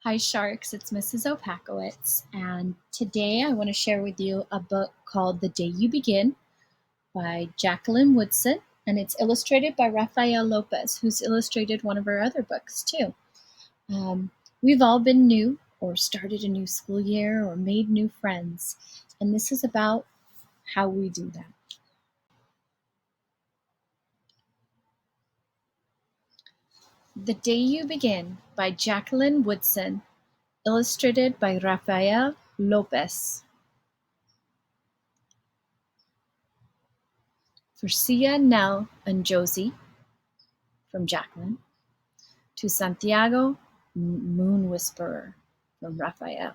Hi, Sharks. It's Mrs. Opakowitz, and today I want to share with you a book called The Day You Begin by Jacqueline Woodson, and it's illustrated by Rafael Lopez, who's illustrated one of her other books too. Um, we've all been new, or started a new school year, or made new friends, and this is about how we do that. The Day You Begin by Jacqueline Woodson, illustrated by Rafael Lopez. For Sia, Nell, and Josie, from Jacqueline, to Santiago, Moon Whisperer, from Raphael.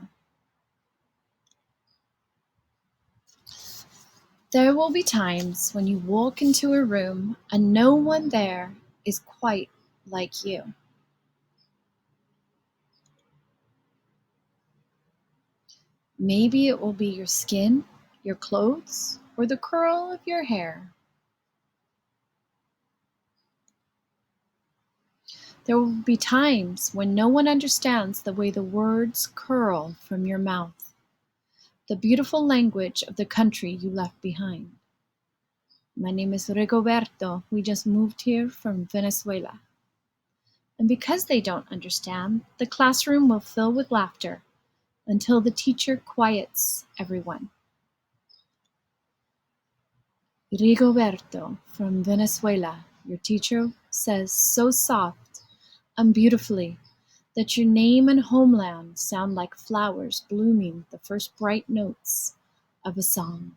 There will be times when you walk into a room and no one there is quite like you. Maybe it will be your skin, your clothes, or the curl of your hair. There will be times when no one understands the way the words curl from your mouth, the beautiful language of the country you left behind. My name is Rigoberto. We just moved here from Venezuela. And because they don't understand, the classroom will fill with laughter until the teacher quiets everyone. Rigoberto from Venezuela, your teacher says so soft and beautifully that your name and homeland sound like flowers blooming the first bright notes of a song.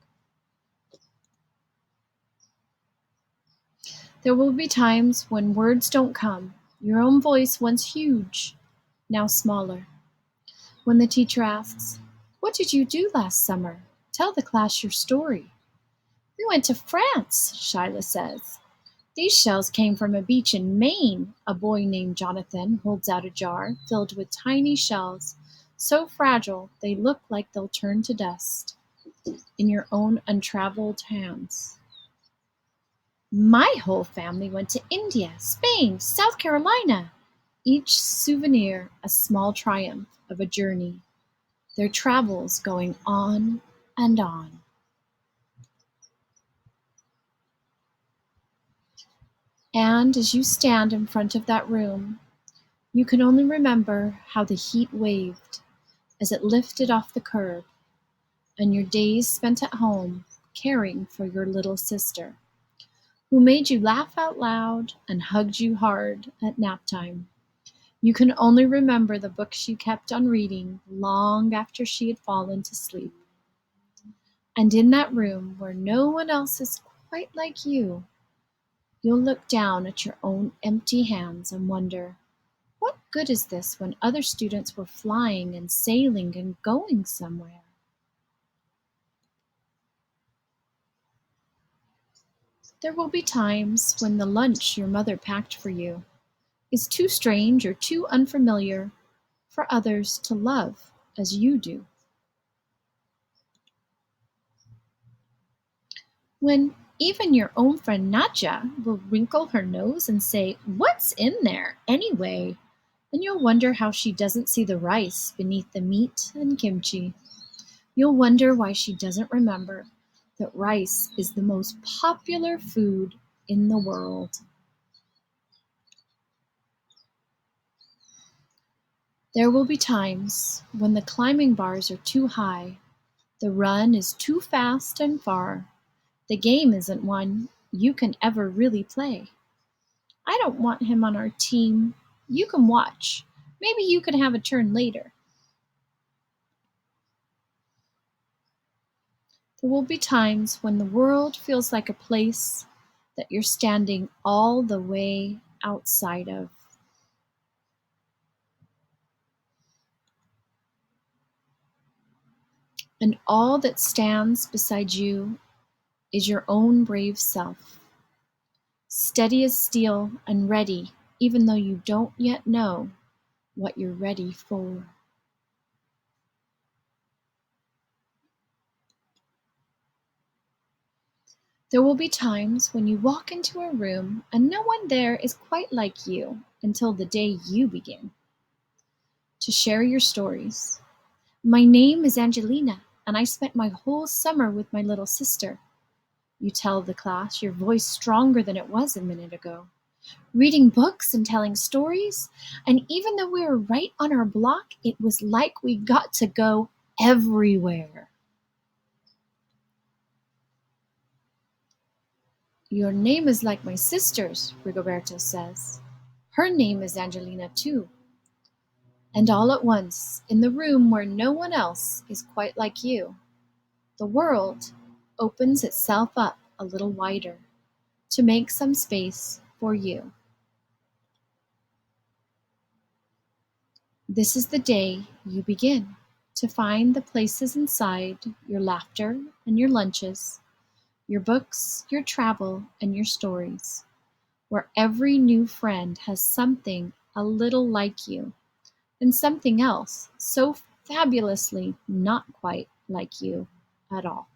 There will be times when words don't come. Your own voice, once huge, now smaller. When the teacher asks, "What did you do last summer? Tell the class your story." "We went to France," Shyla says. "These shells came from a beach in Maine." A boy named Jonathan holds out a jar filled with tiny shells, so fragile they look like they'll turn to dust in your own untraveled hands. "My whole family went to India, Spain, South Carolina." Each souvenir a small triumph of a journey, their travels going on and on. And as you stand in front of that room, you can only remember how the heat waved as it lifted off the curb, and your days spent at home caring for your little sister, who made you laugh out loud and hugged you hard at nap time. You can only remember the books you kept on reading long after she had fallen to sleep. And in that room where no one else is quite like you'll look down at your own empty hands and wonder, what good is this when other students were flying and sailing and going somewhere? There will be times when the lunch your mother packed for you is too strange or too unfamiliar for others to love as you do. When even your own friend Nadja will wrinkle her nose and say, "What's in there anyway?" And you'll wonder how she doesn't see the rice beneath the meat and kimchi. You'll wonder why she doesn't remember that rice is the most popular food in the world. There will be times when the climbing bars are too high, the run is too fast and far, the game isn't one you can ever really play. "I don't want him on our team. You can watch. Maybe you can have a turn later." There will be times when the world feels like a place that you're standing all the way outside of. And all that stands beside you is your own brave self, steady as steel and ready, even though you don't yet know what you're ready for. There will be times when you walk into a room and no one there is quite like you until the day you begin. to share your stories. My name is Angelina, and I spent my whole summer with my little sister. You tell the class, your voice stronger than it was a minute ago. Reading books and telling stories, and even though we were right on our block, it was like we got to go everywhere. Your name is like my sister's, Rigoberto says. Her name is Angelina too. And all at once, in the room where no one else is quite like you, the world opens itself up a little wider to make some space for you. This is the day you begin to find the places inside your laughter and your lunches, your books, your travel, and your stories, where every new friend has something a little like you and something else so fabulously not quite like you at all.